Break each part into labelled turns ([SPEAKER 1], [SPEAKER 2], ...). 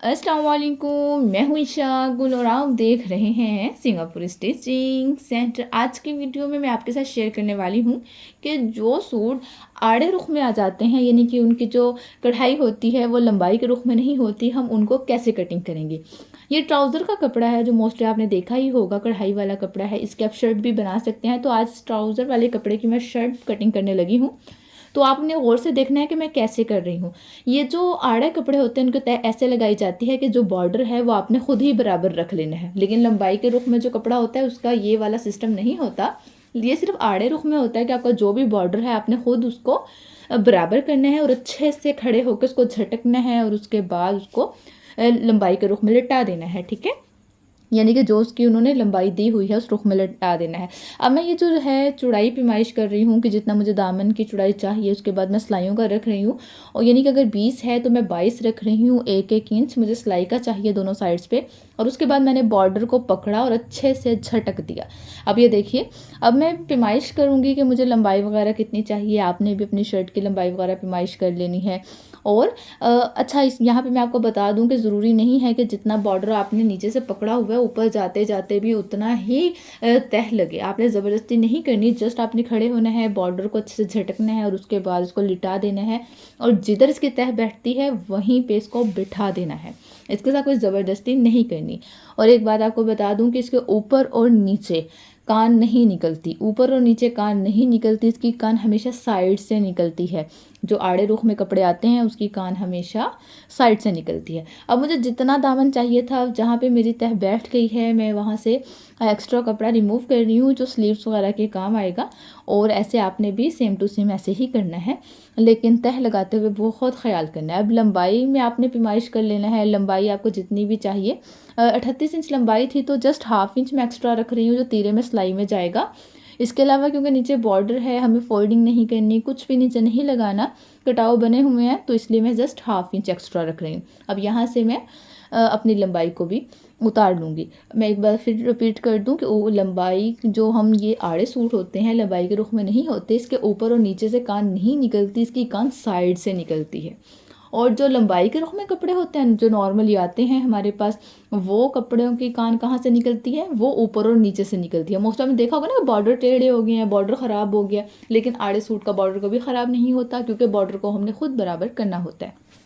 [SPEAKER 1] अस्सलाम वालेकुम, मैं हूँ ईशा गुल और आप देख रहे हैं सिंगापुर स्टिचिंग सेंटर। आज की वीडियो में मैं आपके साथ शेयर करने वाली हूँ कि जो सूट आड़े रुख में आ जाते हैं, यानी कि उनकी जो कढ़ाई होती है वो लंबाई के रुख में नहीं होती, हम उनको कैसे कटिंग करेंगे। ये ट्राउज़र का कपड़ा है जो मोस्टली आपने देखा ही होगा, कढ़ाई वाला कपड़ा है। इसके आप शर्ट भी बना सकते हैं। तो आज ट्राउज़र वाले कपड़े की मैं शर्ट कटिंग करने लगी हूँ। तो आपने गौर से देखना है कि मैं कैसे कर रही हूँ। ये जो आड़े कपड़े होते हैं उनको तय ऐसे लगाई जाती है कि जो बॉर्डर है वो आपने खुद ही बराबर रख लेना है, लेकिन लंबाई के रुख में जो कपड़ा होता है उसका ये वाला सिस्टम नहीं होता। ये सिर्फ आड़े रुख में होता है कि आपका जो भी बॉर्डर है आपने खुद उसको बराबर करना है और अच्छे से खड़े होकर उसको झटकना है और उसके बाद उसको लंबाई के रुख में लिटा देना है। ठीक है, यानी कि जो उसकी उन्होंने लंबाई दी हुई है उस रुख में लटा देना है। अब मैं ये जो है चौड़ाई पैमाइश कर रही हूँ कि जितना मुझे दामन की चौड़ाई चाहिए, उसके बाद मैं सिलाइयों का रख रही हूँ। और यानी कि अगर 20 है तो मैं 22 रख रही हूँ। 1-1 इंच मुझे सिलाई का चाहिए दोनों साइड्स पे। और उसके बाद मैंने बॉर्डर को पकड़ा और अच्छे से झटक दिया। अब ये देखिए, अब मैं पैमाइश करूँगी कि मुझे लंबाई वगैरह कितनी चाहिए। आपने भी अपनी शर्ट की लंबाई वगैरह पैमाइश कर लेनी है। और अच्छा, इस यहाँ पे मैं आपको बता दूं कि ज़रूरी नहीं है कि जितना बॉर्डर आपने नीचे से पकड़ा हुआ है ऊपर जाते जाते भी उतना ही तह लगे। आपने ज़बरदस्ती नहीं करनी, जस्ट आपने खड़े होना है, बॉर्डर को अच्छे से झटकना है और उसके बाद उसको लिटा देना है और जिधर इसकी तह बैठती है वहीं पे इसको बिठा देना है। इसके साथ कोई ज़बरदस्ती नहीं करनी। और एक बात आपको बता दूं कि इसके ऊपर और नीचे कान नहीं निकलती, ऊपर और नीचे कान नहीं निकलती, इसकी कान हमेशा साइड से निकलती है। जो आड़े रुख में कपड़े आते हैं उसकी कान हमेशा साइड से निकलती है। अब मुझे जितना दामन चाहिए था, जहाँ पे मेरी तह बैठ गई है मैं वहाँ से एक्स्ट्रा कपड़ा रिमूव कर रही हूँ जो स्लीव्स वगैरह के काम आएगा। और ऐसे आपने भी सेम टू सेम ऐसे ही करना है, लेकिन तह लगाते हुए बहुत ख्याल करना है। अब लंबाई में आपने पैमाइश कर लेना है। लंबाई आपको जितनी भी चाहिए, 38 इंच लंबाई थी तो जस्ट हाफ इंच मैं एक्स्ट्रा रख रही हूँ जो तीरे में सिलाई में जाएगा। इसके अलावा क्योंकि नीचे बॉर्डर है, हमें फोल्डिंग नहीं करनी, कुछ भी नीचे नहीं लगाना, कटाव बने हुए हैं, तो इसलिए मैं जस्ट हाफ इंच एक्स्ट्रा रख रही हूँ। अब यहाँ से मैं अपनी लंबाई को भी उतार लूँगी। मैं एक बार फिर रिपीट कर दूँ कि वो लंबाई जो हम ये आड़े सूट होते हैं लंबाई के रुख में नहीं होते, इसके ऊपर और नीचे से कान नहीं निकलती, इसकी कान साइड से निकलती है। और जो लंबाई के रुख में कपड़े होते हैं जो नॉर्मली आते हैं हमारे पास, वो कपड़ों की कान कहाँ से निकलती है, वो ऊपर और नीचे से निकलती है। मोस्ट आपने देखा होगा ना, बॉर्डर टेढ़े हो गए हैं, बॉर्डर ख़राब हो गया, लेकिन आड़े सूट का बॉर्डर कभी ख़राब नहीं होता क्योंकि बॉर्डर को हमने खुद बराबर करना होता है।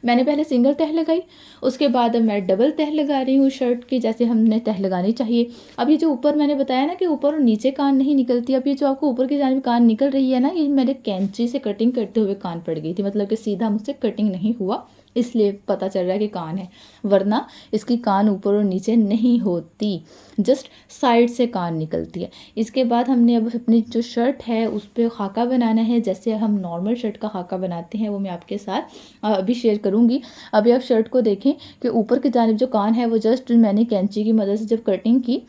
[SPEAKER 1] मैंने पहले सिंगल तह लगाई, उसके बाद अब मैं डबल तह लगा रही हूँ शर्ट की, जैसे हमने तह लगानी चाहिए। अब ये जो ऊपर मैंने बताया ना कि ऊपर और नीचे कान नहीं निकलती, अब ये जो आपको ऊपर की जानिब कान निकल रही है ना, ये मेरे कैंची से कटिंग करते हुए कान पड़ गई थी, मतलब कि सीधा मुझसे कटिंग नहीं हुआ, इसलिए पता चल रहा है कि कान है, वरना इसकी कान ऊपर और नीचे नहीं होती, जस्ट साइड से कान निकलती है। इसके बाद हमने अब अपनी जो शर्ट है उस पर खाका बनाना है, जैसे हम नॉर्मल शर्ट का खाका बनाते हैं, वो मैं आपके साथ अभी शेयर करूँगी। अभी आप शर्ट को देखें कि ऊपर की जानिब जो कान है वो जस्ट मैंने कैंची की मदद से जब कटिंग की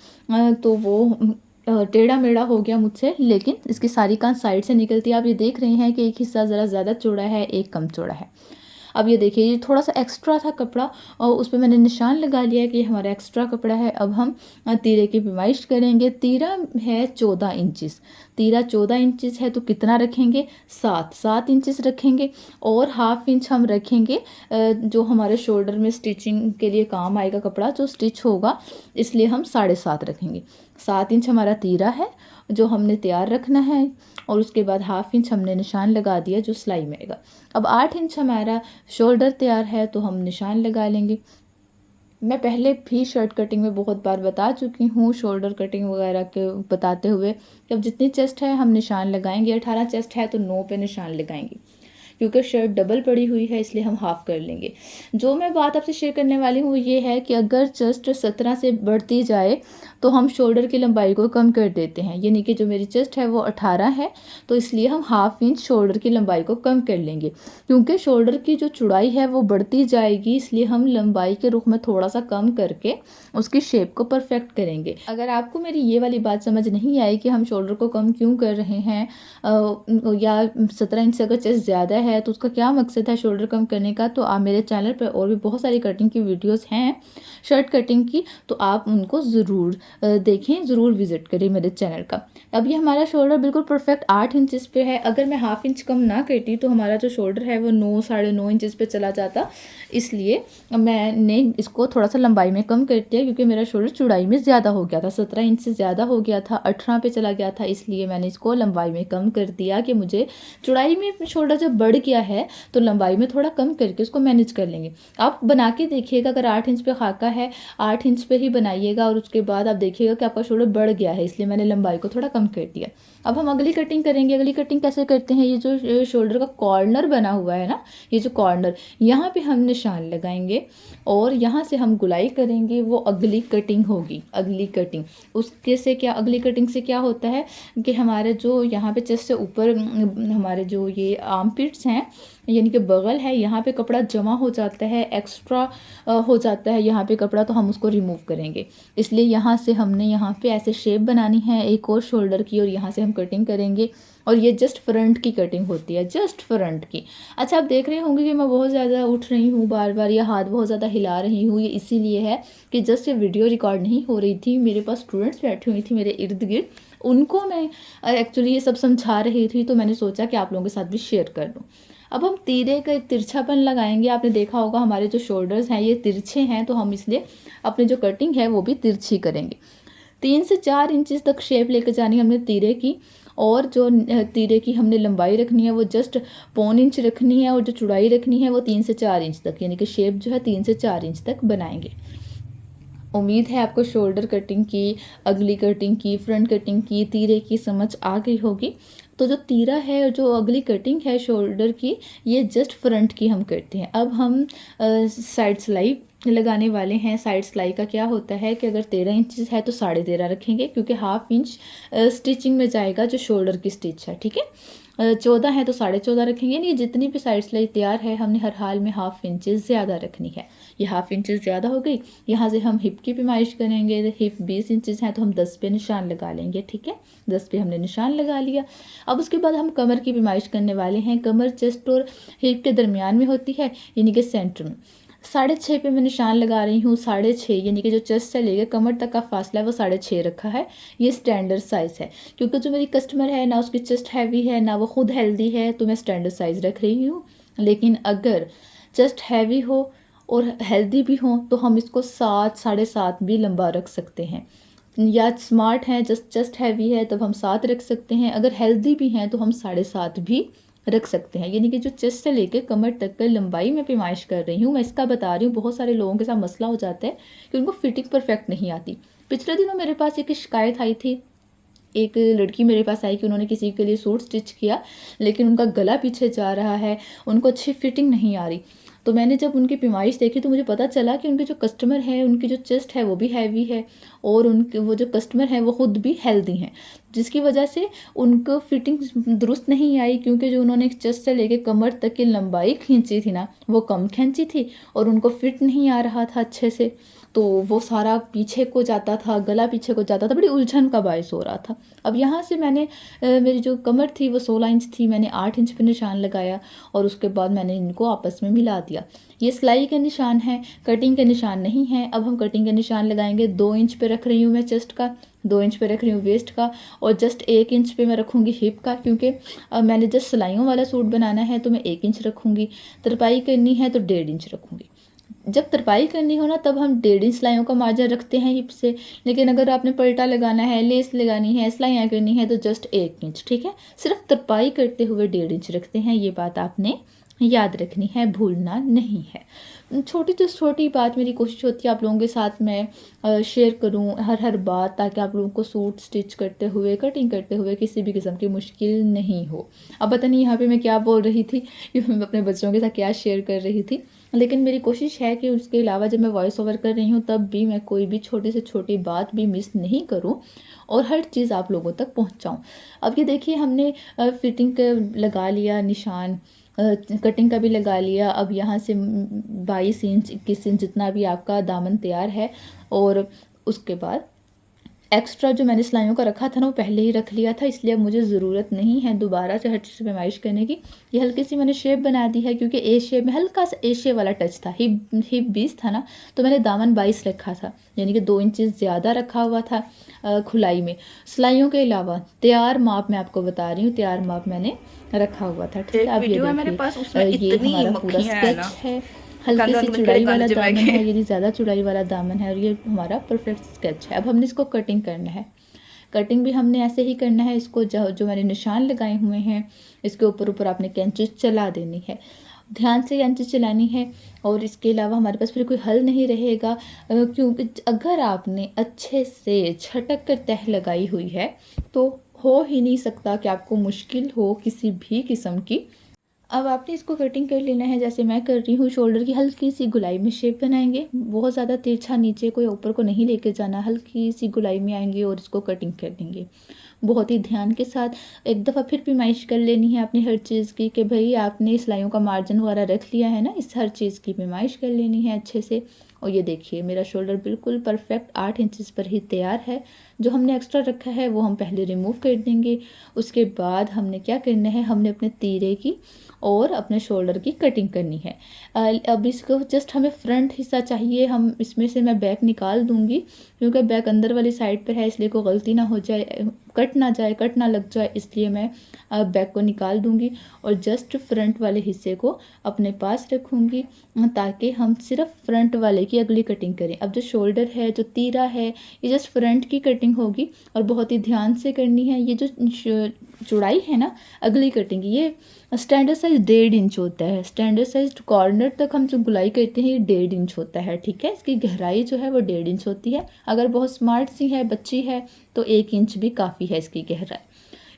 [SPEAKER 1] तो वो टेढ़ा मेढ़ा हो गया मुझसे, लेकिन इसकी सारी कान साइड से निकलती है। आप ये देख रहे हैं कि एक हिस्सा ज़रा ज़्यादा चौड़ा है, एक कम चौड़ा है। अब ये देखिए, ये थोड़ा सा एक्स्ट्रा था कपड़ा और उस पर मैंने निशान लगा लिया कि हमारा एक्स्ट्रा कपड़ा है। अब हम तीरे की पैमाइश करेंगे। तीरा है 14 इंचेस, तीरा 14 इंचेस है तो कितना रखेंगे, 7 इंचेस रखेंगे। और हाफ इंच हम रखेंगे जो हमारे शोल्डर में स्टिचिंग के लिए काम आएगा, कपड़ा जो स्टिच होगा, इसलिए हम 7.5 रखेंगे। 7 इंच हमारा तीरा है जो हमने तैयार रखना है, और उसके बाद हाफ इंच हमने निशान लगा दिया जो सिलाई में आएगा। अब 8 इंच हमारा शोल्डर तैयार है तो हम निशान लगा लेंगे। मैं पहले भी शर्ट कटिंग में बहुत बार बता चुकी हूँ, शोल्डर कटिंग वगैरह के बताते हुए, जब जितनी चेस्ट है हम निशान लगाएंगे। 18 चेस्ट है तो 9 पे निशान लगाएंगे, क्योंकि शर्ट डबल पड़ी हुई है इसलिए हम हाफ़ कर लेंगे। जो मैं बात आपसे शेयर करने वाली हूँ ये है कि अगर चेस्ट 17 से बढ़ती जाए तो हम शोल्डर की लंबाई को कम कर देते हैं, यानी कि जो मेरी चेस्ट है वो 18 है तो इसलिए हम हाफ इंच शोल्डर की लंबाई को कम कर लेंगे, क्योंकि शोल्डर की जो चौड़ाई है वो बढ़ती जाएगी, इसलिए हम लंबाई के रुख में थोड़ा सा कम करके उसकी शेप को परफेक्ट करेंगे। अगर आपको मेरी ये वाली बात समझ नहीं आई कि हम शोल्डर को कम क्यों कर रहे हैं, या 17 इंच से अगर चेस्ट ज़्यादा है तो उसका क्या मकसद है शोल्डर कम करने का, तो आप मेरे चैनल पर और भी बहुत सारी कटिंग की वीडियोस हैं शर्ट कटिंग की, तो आप उनको ज़रूर देखें, ज़रूर विज़िट करें मेरे चैनल का। अब ये हमारा शोल्डर बिल्कुल परफेक्ट 8 इंचज़ पे है। अगर मैं हाफ इंच कम ना करती तो हमारा जो शोल्डर है वो 9 साढ़े 9 इंचज़ पे चला जाता। इसलिए मैंने इसको थोड़ा सा लंबाई में कम कर दिया, क्योंकि मेरा शोल्डर चौड़ाई में ज़्यादा हो गया था, 17 इंच से ज़्यादा हो गया था, 18 पे चला गया था। इसलिए मैंने इसको लंबाई में कम कर दिया कि मुझे चौड़ाई में शोल्डर जब बढ़ गया है तो लंबाई में थोड़ा कम करके उसको मैनेज कर लेंगे। आप बना के देखिएगा, अगर 8 इंच पे खाका है 8 इंच पे ही बनाइएगा और उसके बाद आप देखिएगा कि आपका शोल्डर बढ़ गया है, इसलिए मैंने लंबाई को थोड़ा कम कर दिया। अब हम अगली कटिंग करेंगे। अगली कटिंग कैसे करते हैं, ये जो शोल्डर का कॉर्नर बना हुआ है ना, ये जो कॉर्नर, यहाँ पे हम निशान लगाएंगे और यहाँ से हम गुलाई करेंगे, वो अगली कटिंग होगी। अगली कटिंग उसके से क्या, अगली कटिंग से क्या होता है कि हमारे जो यहाँ पे चेस्ट से ऊपर हमारे जो ये आर्म पिट्स हैं यानी कि बगल है, यहाँ पे कपड़ा जमा हो जाता है, एक्स्ट्रा हो जाता है यहाँ पे कपड़ा, तो हम उसको रिमूव करेंगे। इसलिए यहाँ से हमने यहाँ पे ऐसे शेप बनानी है एक और शोल्डर की, और यहाँ से हम कटिंग करेंगे। और ये जस्ट फ्रंट की कटिंग होती है, जस्ट फ्रंट की। अच्छा, आप देख रहे होंगे कि मैं बहुत ज़्यादा उठ रही हूँ बार बार, या हाथ बहुत ज़्यादा हिला रही हूँ, ये इसीलिए है कि जस्ट ये वीडियो रिकॉर्ड नहीं हो रही थी, मेरे पास स्टूडेंट्स बैठी हुई थी मेरे इर्द गिर्द, उनको मैं एक्चुअली ये सब समझा रही थी, तो मैंने सोचा कि आप लोगों के साथ भी शेयर कर दूँ। अब हम तीरे का एक तिरछापन लगाएंगे। आपने देखा होगा हमारे जो शोल्डर्स हैं ये तिरछे हैं, तो हम इसलिए अपनी जो कटिंग है वो भी तिरछी करेंगे। 3 से 4 इंचज़ तक शेप लेकर जानी है हमने तीरे की, और जो तीरे की हमने लंबाई रखनी है वो जस्ट 1.25 इंच रखनी है, और जो चौड़ाई रखनी है वो 3 से 4 इंच तक, यानी कि शेप जो है 3 से 4 इंच तक बनाएंगे। उम्मीद है आपको शोल्डर कटिंग की, अगली कटिंग की, फ्रंट कटिंग की, तीरे की समझ आ गई होगी। तो जो तीरा है और जो अगली कटिंग है शोल्डर की, ये जस्ट फ्रंट की हम करते हैं। अब हम साइड सिलाई लगाने वाले हैं। साइड सिलाई का क्या होता है कि अगर 13 इंच है तो 13.5 रखेंगे, क्योंकि हाफ इंच स्टिचिंग में जाएगा जो शोल्डर की स्टिच है, ठीक है। 14 है तो 14.5 रखेंगे। नहीं, जितनी भी साइड सिलाई तैयार है हमने हर हाल में हाफ इंचेस ज़्यादा रखनी है। ये हाफ इंचेस ज़्यादा हो गई। यहाँ से हम हिप की पैमाइश करेंगे। हिप 20 इंचेस हैं तो हम 10 पे निशान लगा लेंगे, ठीक है। 10 पे हमने निशान लगा लिया। अब उसके बाद हम कमर की पैमाइश करने वाले हैं। कमर चेस्ट और हिप के दरमियान में होती है, यानी कि सेंटर में। 6.5 पे मैं निशान लगा रही हूँ। 6.5 यानी कि जो चेस्ट से लेकर कमर तक का फासला है वो 6.5 रखा है। ये स्टैंडर्ड साइज़ है, क्योंकि जो मेरी कस्टमर है ना उसकी चेस्ट हैवी है ना वो खुद हेल्दी है, तो मैं स्टैंडर्ड साइज़ रख रही हूँ। लेकिन अगर चेस्ट हैवी हो और हेल्दी भी हो तो हम इसको 7 7.5 भी लंबा रख सकते हैं। या स्मार्ट हैं, जस्ट चेस्ट हैवी है तब हम 7 रख सकते हैं, अगर हेल्दी भी हैं तो हम 7.5 भी रख सकते हैं। यानी कि जो चेस्ट से लेकर कमर तक की लंबाई में पैमाइश कर रही हूँ, मैं इसका बता रही हूँ। बहुत सारे लोगों के साथ मसला हो जाता है कि उनको फिटिंग परफेक्ट नहीं आती। पिछले दिनों मेरे पास एक शिकायत आई थी। एक लड़की मेरे पास आई कि उन्होंने किसी के लिए सूट स्टिच किया, लेकिन उनका गला पीछे जा रहा है, उनको अच्छी फिटिंग नहीं आ रही। तो मैंने जब उनकी पैमाइश देखी तो मुझे पता चला कि उनके जो कस्टमर है उनकी जो चेस्ट है वो भी हैवी है, और उनके वो जो कस्टमर हैं वो ख़ुद भी हेल्दी हैं, जिसकी वजह से उनको फिटिंग दुरुस्त नहीं आई। क्योंकि जो उन्होंने चेस्ट से लेके कमर तक की लंबाई खींची थी ना, वो कम खींची थी और उनको फिट नहीं आ रहा था अच्छे से, तो वो सारा पीछे को जाता था, गला पीछे को जाता था, बड़ी उलझन का बायस हो रहा था। अब यहाँ से मैंने मेरी जो कमर थी वो 16 इंच थी, मैंने 8 इंच पे निशान लगाया और उसके बाद मैंने इनको आपस में मिला दिया। ये सिलाई के निशान हैं, कटिंग के निशान नहीं हैं। अब हम कटिंग के निशान लगाएंगे। 2 इंच पे रख रही हूँ मैं चेस्ट का, 2 इंच पे रख रही हूँ वेस्ट का, और जस्ट 1 इंच पे मैं रखूँगी हिप का, क्योंकि मैंने जस्ट सिलाइयों वाला सूट बनाना है तो मैं 1 इंच रखूँगी। तरपाई करनी है तो 1.5 इंच रखूँगी। जब तरपाई करनी हो ना तब हम 1.5 इंच सिलाइयों का मार्जिन रखते हैं हिप से, लेकिन अगर आपने पलटा लगाना है, लेस लगानी है, सिलाइयाँ करनी है तो जस्ट 1 इंच, ठीक है। सिर्फ तरपाई करते हुए 1.5 इंच रखते हैं, ये बात आपने याद रखनी है, भूलना नहीं है। छोटी से छोटी बात मेरी कोशिश होती है आप लोगों के साथ मैं शेयर करूं हर बात, ताकि आप लोगों को सूट स्टिच करते हुए, कटिंग करते हुए किसी भी किस्म की मुश्किल नहीं हो। अब पता नहीं यहाँ पे मैं क्या बोल रही थी, मैं अपने बच्चों के साथ क्या शेयर कर रही थी, लेकिन मेरी कोशिश है कि उसके अलावा जब मैं वॉइस ओवर कर रही हूँ तब भी मैं कोई भी छोटी से छोटी बात भी मिस नहीं करूँ और हर चीज़ आप लोगों तक पहुँचाऊँ। अब ये देखिए हमने फिटिंग का लगा लिया निशान, कटिंग का भी लगा लिया। अब यहाँ से 22 इंच 21 इंच जितना भी आपका दामन तैयार है, और उसके बाद एक्स्ट्रा जो मैंने सिलाइयों का रखा था ना वो पहले ही रख लिया था, इसलिए अब मुझे ज़रूरत नहीं है दोबारा से हर चीज़ पे पैमाइश करने की। ये हल्की सी मैंने शेप बना दी है क्योंकि ए शेप में हल्का सा ए शेप वाला टच था, हिप 20 था ना, तो मैंने दामन 22 रखा था, यानी कि 2 इंचेस ज़्यादा रखा हुआ था खुलाई में। सिलाइयों के अलावा तैयार माप मैं आपको बता रही हूँ, तैयार माप मैंने रखा हुआ था, ठीक है। अब ये देखिए ये हमारा पूरा स्केच है, हल्की सी चौड़ाई वाला दामन है, यानी ज़्यादा चौड़ाई वाला दामन है, और ये हमारा परफेक्ट स्केच है। अब हमने इसको कटिंग करना है। कटिंग भी हमने ऐसे ही करना है, इसको जो मैंने निशान लगाए हुए हैं इसके ऊपर आपने कैंची चला देनी है, ध्यान से कैंची चलानी है। और इसके अलावा हमारे पास फिर कोई हल नहीं रहेगा, क्योंकि अगर आपने अच्छे से झटक कर तह लगाई हुई है तो हो ही नहीं सकता कि आपको मुश्किल हो किसी भी किस्म की। अब आपने इसको कटिंग कर लेना है, जैसे मैं कर रही हूँ। शोल्डर की हल्की सी गुलाई में शेप बनाएंगे, बहुत ज़्यादा तिरछा नीचे को या ऊपर को नहीं लेके जाना, हल्की सी गुलाई में आएंगे और इसको कटिंग कर देंगे बहुत ही ध्यान के साथ। एक दफ़ा फिर पैमाइश कर लेनी है अपनी हर चीज़ की कि भाई आपने सिलाइयों का मार्जिन वगैरह रख लिया है ना, इस हर चीज़ की पैमाइश कर लेनी है अच्छे से। और ये देखिए मेरा शोल्डर बिल्कुल परफेक्ट 8 इंचज़ पर ही तैयार है। जो हमने एक्स्ट्रा रखा है वो हम पहले रिमूव कर देंगे। उसके बाद हमने क्या करना है, हमने अपने तीरे की और अपने शोल्डर की कटिंग करनी है। अब इसको जस्ट हमें फ्रंट हिस्सा चाहिए, हम इसमें से मैं बैक निकाल दूंगी क्योंकि बैक अंदर वाली साइड पर है, इसलिए कोई गलती ना हो जाए, कट ना लग जाए, इसलिए मैं बैक को निकाल दूंगी और जस्ट फ्रंट वाले हिस्से को अपने पास रखूंगी ताकि हम सिर्फ फ्रंट वाले की अगली कटिंग करें। अब जो शोल्डर है, जो तीरा है, ये जस्ट फ्रंट की कटिंग होगी और बहुत ही ध्यान से करनी है। ये जो चौड़ाई है ना अगली कटिंग, ये स्टैंडर्ड साइज 1.5 इंच होता है। स्टैंडर्ड साइज कॉर्नर तक हम जो गुलाई करते हैं ये 1.5 इंच होता है, ठीक है। इसकी गहराई जो है वो 1.5 इंच होती है। अगर बहुत स्मार्ट सी है, बच्ची है, तो 1 इंच भी काफ़ी है इसकी गहराई।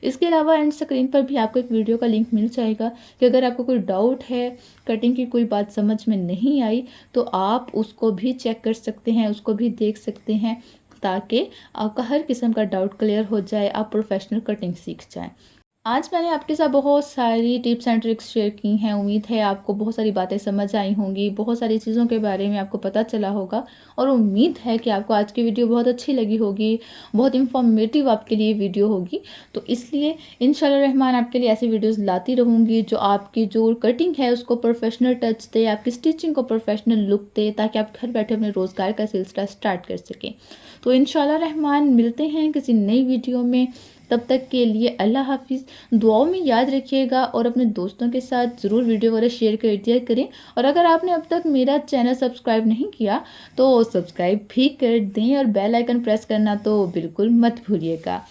[SPEAKER 1] इसके अलावा एंड स्क्रीन पर भी आपको एक वीडियो का लिंक मिल जाएगा कि अगर आपको कोई डाउट है, कटिंग की कोई बात समझ में नहीं आई, तो आप उसको भी चेक कर सकते हैं, उसको भी देख सकते हैं, ताकि आपका हर किस्म का डाउट क्लियर हो जाए, आप प्रोफेशनल कटिंग सीख जाएं। आज मैंने आपके साथ बहुत सारी टिप्स एंड ट्रिक्स शेयर की हैं। उम्मीद है आपको बहुत सारी बातें समझ आई होंगी, बहुत सारी चीज़ों के बारे में आपको पता चला होगा, और उम्मीद है कि आपको आज की वीडियो बहुत अच्छी लगी होगी, बहुत इंफॉर्मेटिव आपके लिए वीडियो होगी। तो इसलिए इंशाल्लाह रहमान आपके लिए ऐसी वीडियोस लाती रहूँगी जो आपकी जो कटिंग है उसको प्रोफेशनल टच दे, आपकी स्टिचिंग को प्रोफेशनल लुक दे, ताकि आप घर बैठे अपने रोज़गार का सिलसिला स्टार्ट कर सकें। तो इंशाल्लाह रहमान मिलते हैं किसी नई वीडियो में। तब तक के लिए अल्लाह हाफिज़। दुआओं में याद रखिएगा और अपने दोस्तों के साथ ज़रूर वीडियो वगैरह शेयर कर दिया करें। और अगर आपने अब तक मेरा चैनल सब्सक्राइब नहीं किया तो सब्सक्राइब भी कर दें और बेल आइकन प्रेस करना तो बिल्कुल मत भूलिएगा।